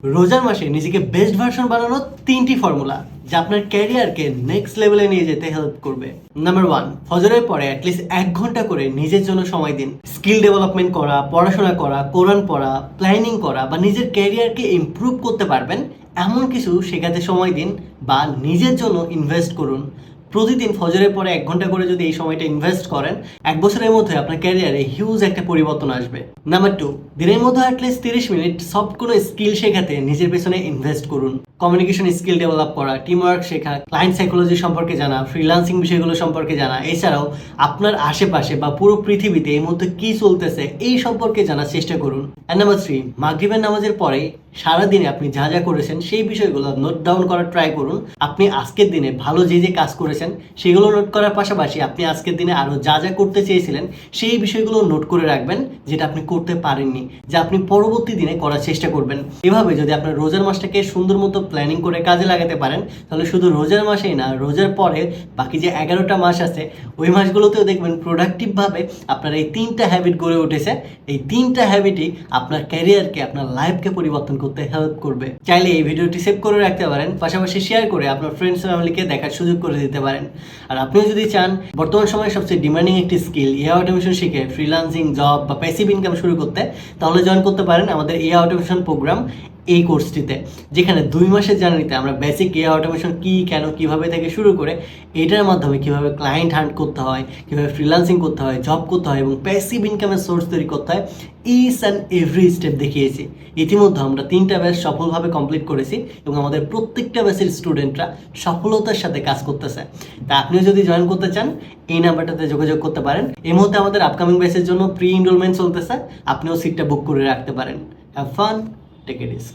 রোজার মাসে নিজেকে বেস্ট ভার্সন বানানোর 3টি ফর্মুলা যা আপনার ক্যারিয়ারকে নেক্সট লেভেলে নিয়ে যেতে হেল্প করবে। নাম্বার 1, ফজরের পরে অ্যাটলিস্ট 1 ঘন্টা করে নিজের জন্য সময় দিন। স্কিল ডেভেলপমেন্ট করা, পড়াশোনা করা, কোরআন পড়া, প্ল্যানিং করা বা নিজের ক্যারিয়ারকে ইমপ্রুভ করতে পারবেন এমন কিছু শেখাতে সময় দিন বা নিজের জন্য ইনভেস্ট করুন। প্রতিদিন ফজরের পরে 1 ঘন্টা করে যদি এই সময়টা ইনভেস্ট করেন, 1 বছরের মধ্যে আপনার ক্যারিয়ারে হিউজ একটা পরিবর্তন আসবে। নাম্বার 2, দিনের মধ্যে অ্যাটলিস্ট 30 মিনিট সফট কোনো স্কিল শেখাতে নিজের পেছনে ইনভেস্ট করুন। কমিউনিকেশন স্কিল ডেভেলপ করা, টিম ওয়ার্ক শেখা, ক্লায়েন্ট সাইকোলজি সম্পর্কে জানা, ফ্রিল্যান্সিং বিষয়গুলো সম্পর্কে জানা, এছাড়াও আপনার আশেপাশে বা পুরো পৃথিবীতে এই মুহূর্তে কি চলতেছে এই সম্পর্কে জানার চেষ্টা করুন। অ্যান্ড নাম্বার 3, মাগরিবের নামাজের পরে সারাদিনে আপনি যা যা করেছেন সেই বিষয়গুলো নোট ডাউন করার ট্রাই করুন। আপনি আজকের দিনে ভালো যে যে কাজ করেছেন সেগুলো নোট করার পাশাপাশি আপনি আজকের দিনে আরও যা যা করতে চেয়েছিলেন সেই বিষয়গুলো নোট করে রাখবেন, যেটা আপনি করতে পারেননি, যা আপনি পরবর্তী দিনে করার চেষ্টা করবেন। এভাবে যদি আপনার রোজার মাসটাকে সুন্দর মতো প্ল্যানিং করে কাজে লাগাতে পারেন, তাহলে শুধু রোজার মাসেই না, রোজার পরে বাকি যে 11টা মাস আছে ওই মাসগুলোতেও দেখবেন প্রোডাক্টিভভাবে আপনার এই 3টা হ্যাবিট গড়ে উঠেছে। এই 3টা হ্যাবিটই আপনার ক্যারিয়ারকে, আপনার লাইফকে পরিবর্তন করতে হেল্প করবে। চাইলে এই ভিডিওটি সেভ করে রাখতে পারেন, পাশাপাশি শেয়ার করে আপনার ফ্রেন্ডস ফ্যামিলিকে দেখার সুযোগ করে দিতে পারেন। আর আপনিও যদি চান বর্তমান সময়ে সবচেয়ে ডিমান্ডিং একটি স্কিল এআই অটোমেশন শিখে ফ্রিল্যান্সিং জব বা প্যাসিভ ইনকাম শুরু করতে, তাহলে জয়েন করতে পারেন আমাদের এআই অটোমেশন প্রোগ্রাম এই কোর্সটিতে, যেখানে 2 মাসের জার্নিতে আমরা বেসিক এআই অটোমেশন কি, কেন, কিভাবে থেকে শুরু করে এটার মাধ্যমে কিভাবে ক্লায়েন্ট হান্ট করতে হয়, কিভাবে ফ্রিল্যান্সিং করতে হয়, জব করতে হয় এবং প্যাসিভ ইনকামের সোর্স তৈরি করতে হয়, ইচ অ্যান্ড এভরি স্টেপ দেখিয়েছি। ইতিমধ্যে আমরা 3টা ব্যাচ সফলভাবে কমপ্লিট করেছি এবং আমাদের প্রত্যেকটা ব্যাচের স্টুডেন্টরা সফলতার সাথে কাজ করতেছে। তা আপনিও যদি জয়েন করতে চান এই নাম্বারটাতে যোগাযোগ করতে পারেন। এই মুহূর্তে আমাদের আপকামিং ব্যাচের জন্য প্রি এনরোলমেন্ট চলতেছে, আপনিও সিটটা বুক করে রাখতে পারেন। Have fun, take it easy.